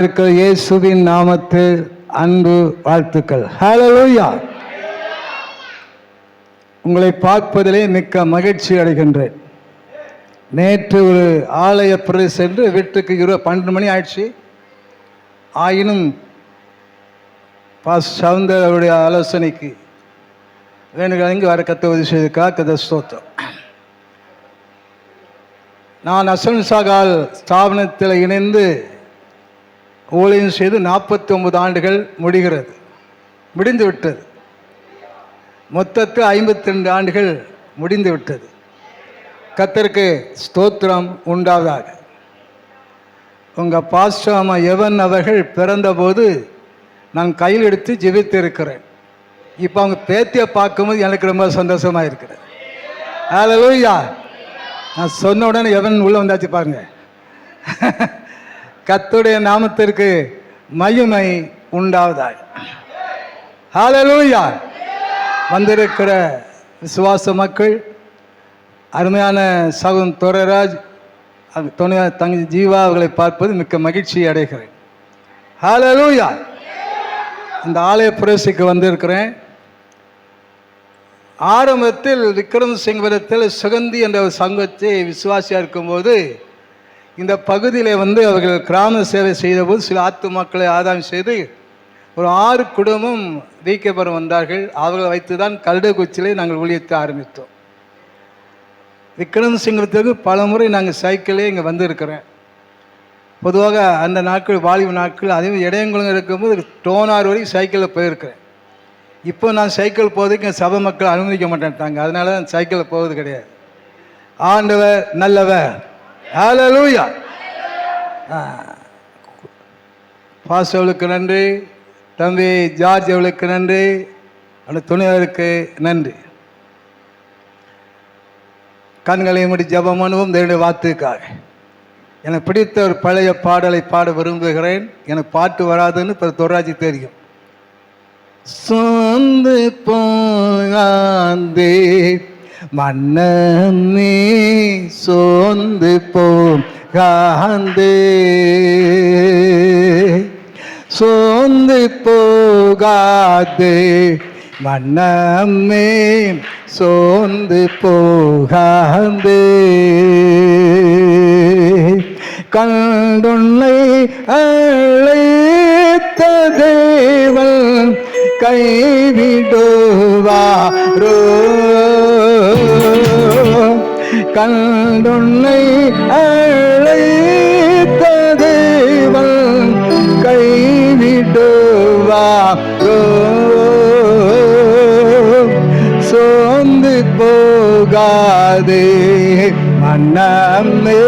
இயேசுவின் நாமத்தில் அன்பு வாழ்த்துக்கள். ஹல்லேலூயா. உங்களை பார்ப்பதிலே மிக்க மகிழ்ச்சி அடைகின்றேன். நேற்று ஒரு ஆலய பிரதேசம் சென்று வீட்டுக்கு 12 மணி ஆயிடுச்சு. ஆயினும் சவுந்தரருடைய ஆலோசனைக்கு வேணுங்க இங்கே வர கத்த உதவி செய்திருக்கா. கத ஸ்தோத்திரம். நான் அசன் சகால் ஸ்தாபனத்தில் இணைந்து ஊழியம் செய்து 49 ஆண்டுகள் முடிந்து விட்டது. மொத்தத்தில் 52 ஆண்டுகள் முடிந்து விட்டது. கர்த்தருக்கு ஸ்தோத்திரம் உண்டாவதாக. உங்கள் பாஸ்டாமா எவன் அவர்கள் பிறந்தபோது நான் கையில் எடுத்து ஜெபித்து இருக்கிறேன். இப்போ அவங்க பேத்தியை பார்க்கும்போது எனக்கு ரொம்ப சந்தோஷமாக இருக்கிறது. ஹல்லேலூயா. நான் சொன்ன உடனே எவன் உள்ள வந்தாச்சு பாருங்க. கர்த்தருடைய நாமத்திற்கு மகிமை உண்டாவதாக. ஹல்லேலூயா. வந்திருக்கிற விசுவாச மக்கள், அருமையான சகோதரன் துரைராஜ், துணையாக தங்கி ஜீவா அவர்களை பார்ப்பது மிக்க மகிழ்ச்சி அடைகிறேன். ஹல்லேலூயா. இந்த ஆலய பிரவேசிக்கு வந்திருக்கிறேன். ஆரம்பத்தில் விக்ரம் சிங்கவரத்தில் சுகந்தி என்ற ஒரு சங்கத்தை விசுவாசியாக இருக்கும்போது இந்த பகுதியில் அவர்கள் கிராம சேவை செய்தபோது சில ஆத்துமாக்களை ஆதாயம் செய்து ஒரு 6 குடும்பம் வீக்கப்பெறும் வந்தார்கள். அவர்களை வைத்து தான் கல்டகுச்சியிலே நாங்கள் ஊழியத்தை ஆரம்பித்தோம். விக்ரம் சிங்கத்துக்கு பல முறை நாங்கள் சைக்கிளே இங்கே வந்திருக்கிறேன். பொதுவாக அந்த நாட்கள் வாலிப நாட்கள், அதே இடையங்குளம் இருக்கும்போது டோனார் வரைக்கும் சைக்கிளில் போயிருக்கிறேன். இப்போ நான் சைக்கிள் போவதுக்கு சபை மக்கள் அனுமதிக்க மாட்டேன்ட்டாங்க. அதனால தான் சைக்கிளில் போவது கிடையாது. ஆண்டவர் நல்லவர். ஹல்லேலூயா. பாஸ் அவளுக்கு நன்றி, தம்பி ஜார்ஜ் அவளுக்கு நன்றி, அந்த துணைவருக்கு நன்றி. கண்களை மூடி ஜெபம் பண்ணுவோம் தேவனுடைய வார்த்தைக்காக. எனக்கு பிடித்த ஒரு பழைய பாடலை பாட விரும்புகிறேன். எனக்கு பாட்டு வராதுன்னு இப்போ தொராஜி தெரியும். சோர்ந்து போகாதே மன்னமே, சோர்ந்து போகாதே, சோர்ந்து போகாதே மன்னமே, சோர்ந்து போகாதே. கண்டுன்னை அழைத்த தேவன் கைவிடுவாரோ, கண்டுன்னை அழைத்த தேவன் கைவிடுவாரோ. சோர்ந்து போகாதே மன்னமே,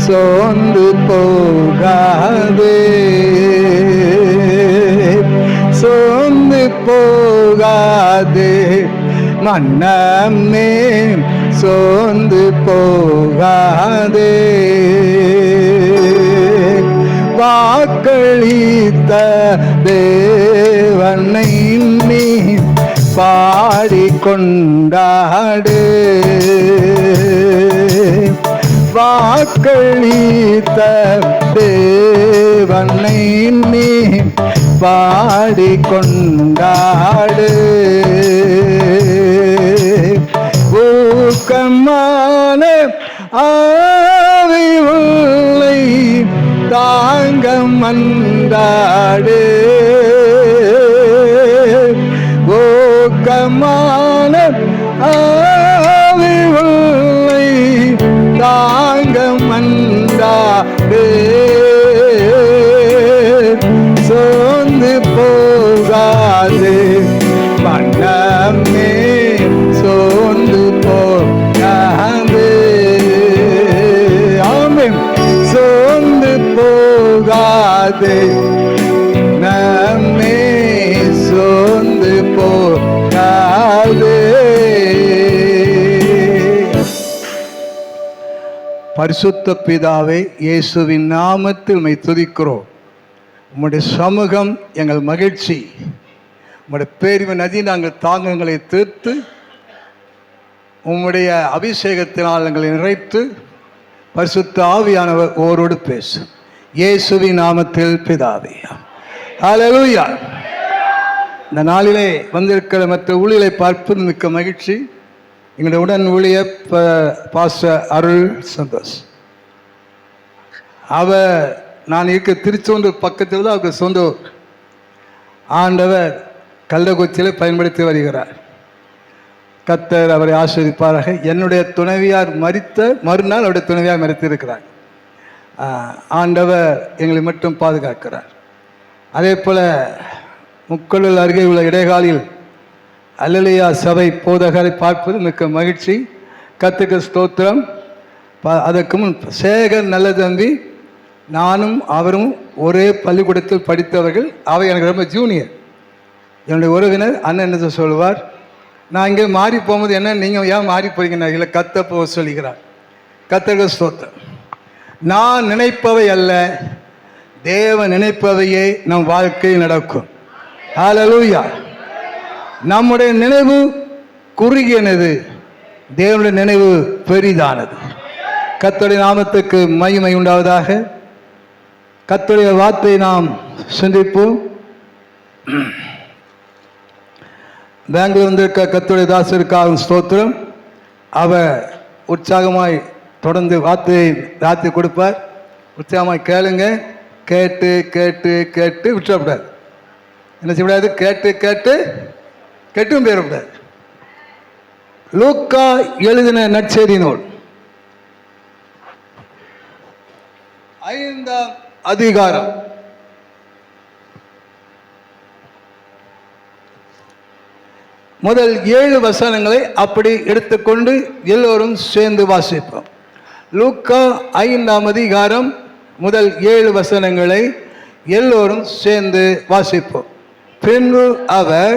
சோர்ந்து போகாதே, சோர்ந்து போகாதே மன்னமே, சோர்ந்து போகாதே. வாக்களித்த தேவனை நீ பாடிக்கொண்டாடு, வாக்களித்த தேவனை நீ பாடிக்கொண்டாடு. ஊக்கமான ஆவி உள்ளை தாங்க மந்தாடு, ஊக்கமான ஆவி உள்ளை தாங்க மந்தாடு. சோர்ந்து போகாது மன்னமே, சோர்ந்து போகாது. ஆமென். சோர்ந்து போகாது நம்மே, சோர்ந்து போகாது. பரிசுத்த பிதாவே, இயேசுவின் நாமத்தில் உம்மை துதிக்கிறோம். உம்முடைய சமூகம் எங்கள் மகிழ்ச்சி. உம்முடைய பேரின் நதி நாங்கள் தாங்கங்களை தீர்த்து உம்முடைய அபிஷேகத்தினால் எங்களை நிறைத்து பரிசுத்த ஆவியானவர் ஓரோடு பேசும். இயேசுவின் நாமத்தில் பிதாவே. ஹல்லேலூயா. இந்த நாளிலே வந்திருக்கிற மற்ற ஊழியரை பார்ப்பது மிக்க மகிழ்ச்சி. எங்களுடைய உடன் ஊழிய பாஸ்டர் அருள் சந்தோஷ். நான் இருக்க திருச்செந்தூர் பக்கத்தில் தான் அவருக்கு சொந்த ஆண்டவர் கள்ளக்குறிச்சியில் பயன்படுத்தி வருகிறார். கர்த்தர் அவரை ஆஸ்வதிப்பாராக. என்னுடைய துணைவியார் மரித்த மறுநாள் அவருடைய துணைவியார் மரித்திருக்கிறார். ஆண்டவர் எங்களை மட்டும் பாதுகாக்கிறார். அதே போல் முக்கொள்ளல் அருகே உள்ள இடைகாலில் அல்லேலூயா சபை போதகரை பார்ப்பது மிக்க மகிழ்ச்சி. கர்த்தருக்கு ஸ்தோத்திரம். அதற்கு முன் சேகர் நல்ல தம்பி நானும் அவரும் ஒரே பள்ளிக்கூடத்தில் படித்தவர்கள். அவை எனக்கு ரொம்ப ஜூனியர். என்னுடைய உறவினர் அண்ணன் என்ன சொல்லுவார், நான் இங்கே மாறி போகும்போது என்ன நீங்கள் ஏன் மாறி போறீங்கன்னா இல்லை கத்த போக சொல்லுகிறார். கர்த்தருக்கு ஸ்தோத்திரம். நான் நினைப்பவை அல்ல, தேவன் நினைப்பவையே நம் வாழ்க்கையில் நடக்கும். ஹல்லேலூயா. நம்முடைய நினைவு குறுகியனது, தேவனுடைய நினைவு பெரிதானது. கர்த்தருடைய நாமத்துக்கு மகிமை உண்டாவதாக. கர்த்தருடைய வார்த்தையை நாம் சிந்திப்போம். பெங்களூர் வந்திருக்க கர்த்தருடைய தாசருக்காக ஸ்தோத்திரம். அவர் உற்சாகமாய் தொடர்ந்து வார்த்தையை ராத்திரி கொடுப்பார். உற்சாகமாய் கேளுங்க. கேட்டு கேட்டு கேட்டு விட்டுறக்கூடாது. என்ன செய்யக்கூடாது? கேட்டு கேட்டு கெட்டும் போயிடக்கூடாது. லூக்கா எழுதின நற்செய்தி நூல் 5ஆம் அதிகாரம் முதல் 7 வசனங்களை அப்படி எடுத்துக்கொண்டு எல்லோரும் சேர்ந்து வாசிப்போம். லூக்கா 5ஆம் அதிகாரம் முதல் 7 வசனங்களை எல்லோரும் சேர்ந்து வாசிப்போம். பின்பு அவர்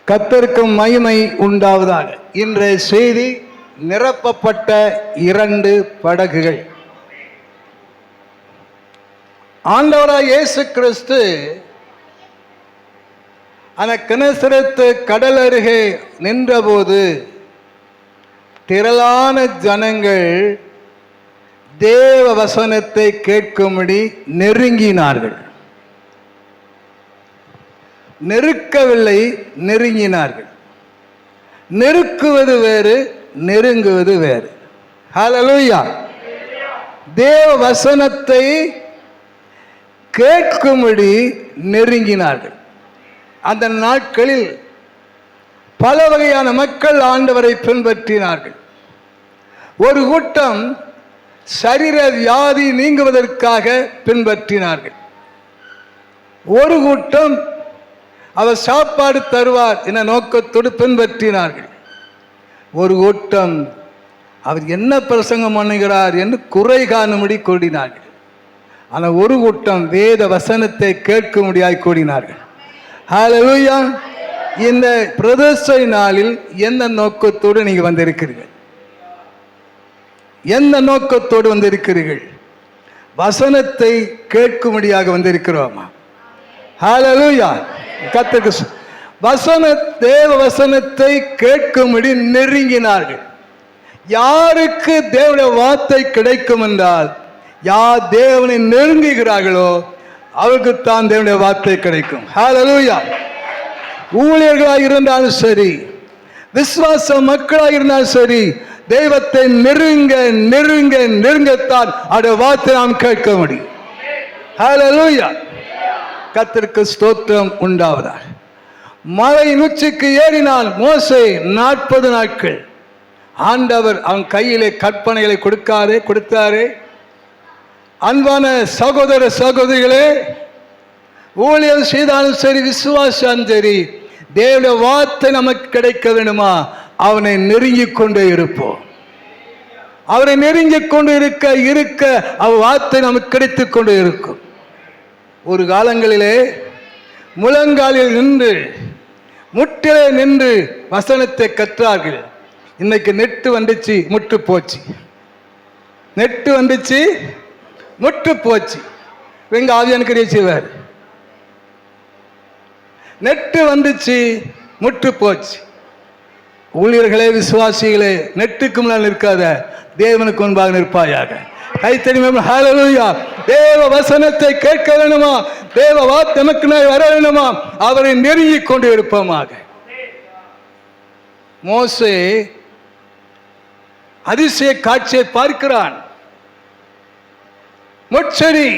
கர்த்தருக்கு மகிமை உண்டாவதாக. இன்றைய செய்தி நிரப்பப்பட்ட 2 படகுகள். ஆண்டவராய் இயேசு கிறிஸ்து அந்த கினசரேத்து கடல் அருகே நின்றபோது திரளான ஜனங்கள் தேவ வசனத்தை கேட்கும்படி நெருங்கினார்கள். நெருக்கவில்லை, நெருங்கினார்கள். நெருக்குவது வேறு, நெருங்குவது வேறு. ஹல்லேலூயா. தேவ வசனத்தை கேட்கும்படி நெருங்கினார்கள். அந்த நாட்களில் பல வகையான மக்கள் ஆண்டவரை பின்பற்றினார்கள். ஒரு கூட்டம் சரீர வியாதி நீங்குவதற்காக பின்பற்றினார்கள். ஒரு கூட்டம் அவர் சாப்பாடு தருவார் என நோக்கத்தோடு பின்பற்றினார்கள். ஒரு கூட்டம் அவர் என்ன பிரசங்கம் பண்ணுகிறார் என்று குறை காணும்படி கூடினார்கள். ஆனால் ஒரு கூட்டம் வேத வசனத்தை கேட்கும்படியாய் கூடினார்கள். ஹல்லேலூயா. இந்த பிரதோஷ நாளில் எந்த நோக்கத்தோடு நீங்கள் வந்திருக்கிறீர்கள்? எந்த நோக்கத்தோடு வந்திருக்கிறீர்கள்? வசனத்தை கேட்கும்படியாக வந்திருக்கிறோமா? ஹல்லேலூயா. கர்த்தருக்கு தேவ வசனத்தை கேட்கும்படி நெருங்கினார்கள். யாருக்கு தேவனுடைய வார்த்தை கிடைக்கும் என்றால், யார் தேவனை நெருங்குகிறார்களோ அவருக்கு தான் தேவனுடைய வார்த்தை கிடைக்கும். ஹல்லேலூயா. ஊழியர்களாக இருந்தாலும் சரி, விசுவாச மக்களாக இருந்தாலும் சரி, தெய்வத்தை நெருங்க நெருங்க நெருங்கத்தான் அவருடைய வார்த்தை நாம் கேட்க முடியும். ஹல்லேலூயா. கர்த்தருக்கு ஸ்தோத்திரம் உண்டாவதாக. மலையின் உச்சிக்கு ஏறினால் மோசே 40 நாட்கள் ஆண்டவர் அவன் கையிலே கற்பனைகளை கொடுத்தாரே. அன்பான சகோதர சகோதரிகளே, ஊழியம் செய்தாலும் சரி, விசுவாசம் சரி, தேவனுடைய வார்த்தை நமக்கு கிடைக்க வேண்டுமா, அவனை நெருங்கிக் கொண்டே இருப்போம். அவரை நெருங்கிக் கொண்டு இருக்க அவ வார்த்தை நமக்கு கிடைத்துக் கொண்டு இருக்கும். ஒரு காலங்களிலே முழங்காலில் நின்று முட்டிலே நின்று வசனத்தை கற்றார்கள். இன்னைக்கு நெட்டு வந்துச்சு, முட்டு போச்சு. நெட்டு வந்துச்சு, முட்டு போச்சு. எங்க ஆவியானவரே செய்வார். நெட்டு வந்துச்சு, முட்டு போச்சு. ஊழியர்களே, விசுவாசிகளே, நெட்டுக்கு முன்னால் நிற்காத, தேவனுக்கு முன்பாக நிற்பாயாக. கைத்தறிமை. ஹல்லேலூயா. தேவ வசனத்தை கேட்க வேணுமா, தேவ வார்த்தை நமக்கு வர வேணுமா, அவரை நெருங்கிக் கொண்டு இருப்போமாக. மோசே அதிசய காட்சியை பார்க்கிறான். முச்செடி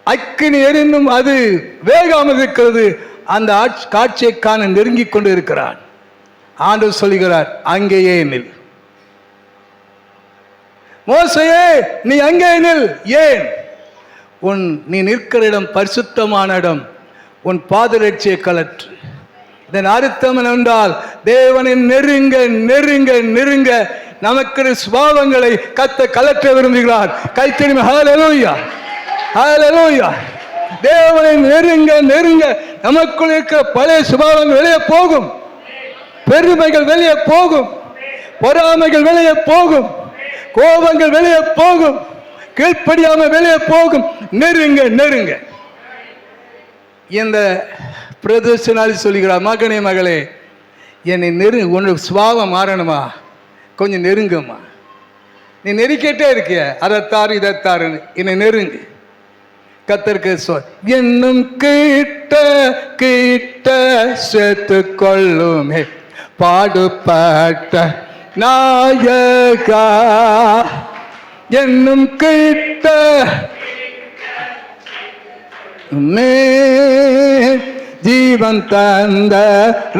அக்கினி எரிந்தும் அது வேகாமல் இருக்கிறது. அந்த காட்சியை காண நெருங்கிக் கொண்டு இருக்கிறான். ஆண்டவர் சொல்லுகிறார், அங்கேயே நில். மோசையே, நீ அங்கே நில். ஏன்? நீ நிற்கிற இடம் பரிசுத்தமான இடம். உன் பாதரட்சியை கலற்று. இதன் அர்த்தம் என்றால், தேவனை நெருங்க நெருங்க நெருங்க நமக்கு சுபாவங்களை கலற்ற விரும்புகிறார். கைத்தறிமை. ஹல்லேலூயா. ஹல்லேலூயா. தேவனை நெருங்க நெருங்க நமக்குள் இருக்கிற பழைய சுபாவங்கள் வெளியே போகும். பெருமைகள் வெளியே போகும். பொறாமைகள் வெளியே போகும். கோபங்கள் வெளியே போகும். கீழ்ப்படியாம வெளியே போகும். நெருங்க நெருங்க. இந்த பிரதர்சனாலி சொல்லுகிறார், மகனே மகளே, என்னை உன்னோட சுபாவம் மாறணுமா, கொஞ்சம் நெருங்கம்மா. நீ நெருக்கிட்டே இருக்கிய, அதைத்தாரு இதைத்தாருன்னு, என்னை நெருங்கு. கர்த்தருக்கு சொல், என்னும் கிட்ட கிட்ட சேர்த்து கொள்ளுமே பாடுபட்ட நாயகா. என்னும் கிட்ட ஜீவன் தந்த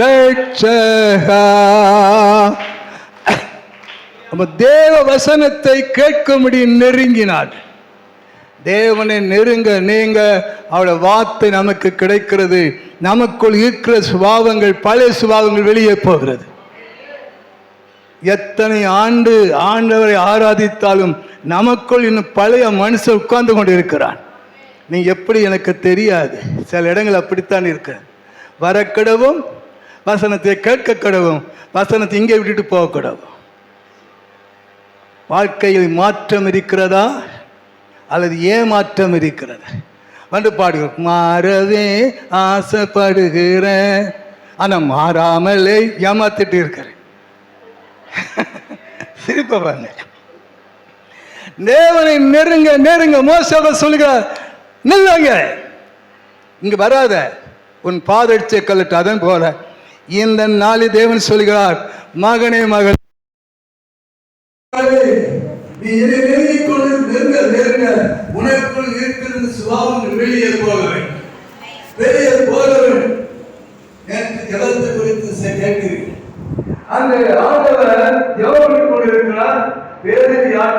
ரட்சகா. தேவ வசனத்தை கேட்கும்படி நெருங்கினார். தேவனை நெருங்க நீங்க அவருடைய வார்த்தை நமக்கு கிடைக்கிறது. நமக்குள் இருக்கிற சுபாவங்கள், பழைய சுபாவங்கள் வெளியே போகிறது. எத்தனை ஆண்டு ஆண்டவரை ஆராதித்தாலும் நமக்குள் இன்னும் பழைய மனுஷன் உட்கார்ந்து கொண்டு இருக்கிறான். நீ எப்படி எனக்கு தெரியாது. சில இடங்கள் அப்படித்தான் இருக்க. வர கடவும் வசனத்தை கேட்க கடவும், வசனத்தை இங்கே விட்டுட்டு போக கடவும். வாழ்க்கையில் மாற்றம் இருக்கிறதா அல்லது ஏமாற்றம் இருக்கிறதா? வந்து பாடுகிறோம், மாறவே ஆசைப்படுகிறேன், ஆனால் மாறாமலே ஏமாத்திட்டு இருக்கிறேன். சிரிப்பாங்க. தேவனை நெருங்க நெருங்க மோசே சொல்லுகிறார், நில்லுங்க, இங்க வராத, உன் பாதடிச்சை கல்லட்டு. அதன் போல இந்த நாளில் தேவன் சொல்கிறார், மகனே மகள், உனக்குள் இருக்கிற சுபாவங்கள் வெளியே போகவே வெளியே போகவே. நேற்று ஜபத்தை குறித்து கேட்கிறீர்கள். அந்த ஆண்டவர் ஜபம் கொண்டிருக்கிறார். வேறு